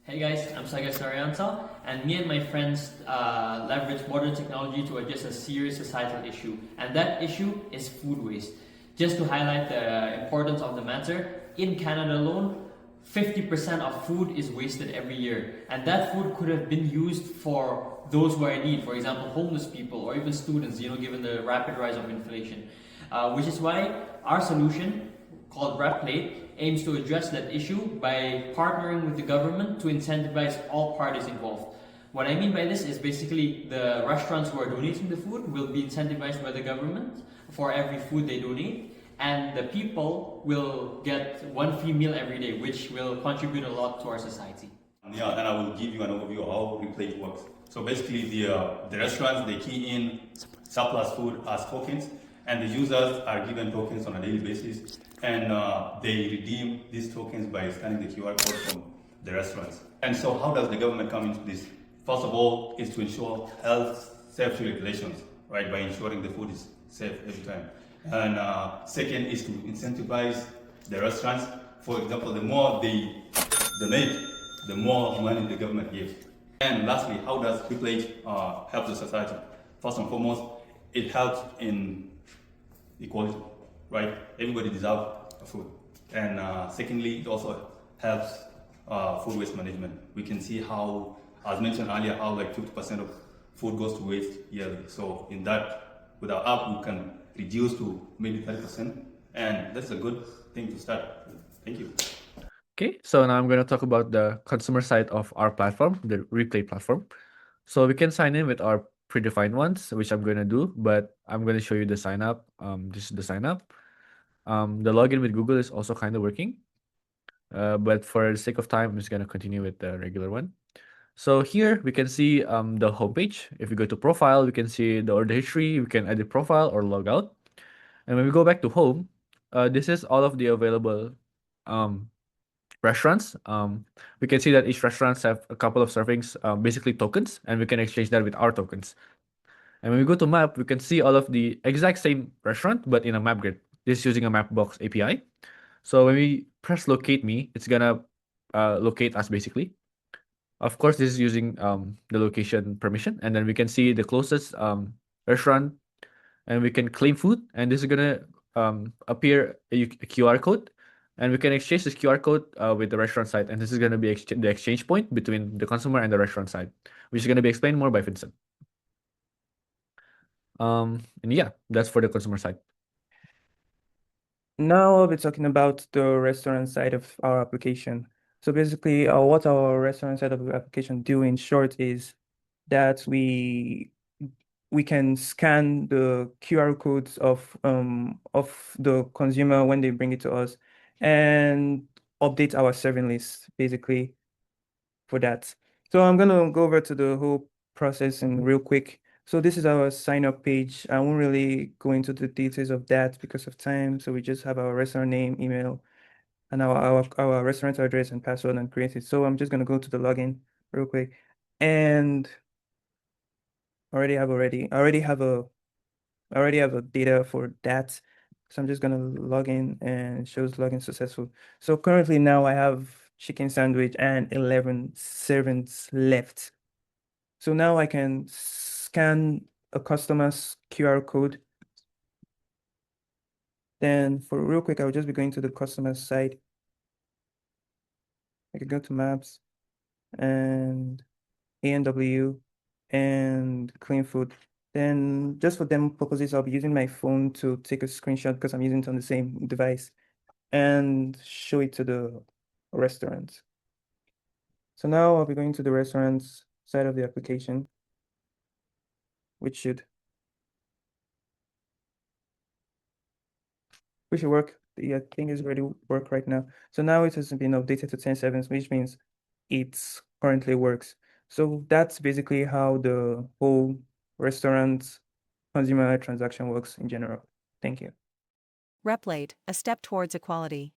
Hey guys, I'm Sagar Sarianta, and me and my friends leverage modern technology to address a serious societal issue, and that issue is food waste. Just to highlight the importance of the matter, in Canada alone, 50% of food is wasted every year, and that food could have been used for those who are in need, for example, homeless people or even students, given the rapid rise of inflation. Which is why our solution called Replate aims to address that issue by partnering with the government to incentivize all parties involved. What I mean by this is basically the restaurants who are donating the food will be incentivized by the government for every food they donate, and the people will get one free meal every day, which will contribute a lot to our society. Yeah, and I will give you an overview of how Replate works. So basically, the restaurants, they key in surplus food as tokens, and the users are given tokens on a daily basis, and they redeem these tokens by scanning the QR code from the restaurants. And so how does the government come into this? First of all, is to ensure health safety regulations, right, by ensuring the food is safe every time. And second is to incentivize the restaurants. For example, the more they donate, the more money the government gives. And lastly, how does Replate help the society? First and foremost, it helps in equality, right? Everybody deserves food. And secondly, it also helps food waste management. We can see how, as mentioned earlier, how like 50% of food goes to waste yearly. So in that, with our app, we can reduce to maybe 30%. And that's a good thing to start. Thank you. Okay, so now I'm going to talk about the consumer side of our platform, the Replay platform. So we can sign in with our predefined ones, which I'm going to do, but I'm going to show you the sign up. This is the sign up. The login with Google is also kind of working, but for the sake of time, I'm just going to continue with the regular one. So here we can see the homepage. If we go to profile, we can see the order history. We can edit profile or log out. And when we go back to home, this is all of the available restaurants. We can see that each restaurants have a couple of servings, basically tokens, and we can exchange that with our tokens. And when we go to map, we can see all of the exact same restaurant, but in a map grid. This is using a Mapbox API. So when we press locate me, it's gonna locate us basically. Of course, this is using the location permission, and then we can see the closest restaurant, and we can claim food, and this is gonna appear a QR code, and we can exchange this QR code with the restaurant side, and this is gonna be the exchange point between the consumer and the restaurant side, which is gonna be explained more by Vincent. And yeah, that's for the consumer side. Now I'll be talking about the restaurant side of our application. So basically, what our restaurant side of the application do in short is that we can scan the QR codes of the consumer when they bring it to us and update our serving list basically for that. So I'm gonna go over to the whole process in real quick. So this is our sign up page. I won't really go into the details of that because of time. So we just have our restaurant name, email, and our restaurant address and password and create it. So I'm just gonna go to the login real quick. And I already have a data for that. So I'm just gonna log in and it shows login successful. So currently now I have chicken sandwich and 11 servings left. So now I can scan a customer's QR code. Then for real quick, I'll just be going to the customer's side. I could go to maps and ANW and clean food. Then just for demo purposes, I'll be using my phone to take a screenshot because I'm using it on the same device and show it to the restaurant. So now I'll be going to the restaurant's side of the application, which should work. Yeah, I think it's ready to work right now. So now it has been updated to 10.7, which means it currently works. So that's basically how the whole restaurant consumer transaction works in general. Thank you. Replate, a step towards equality.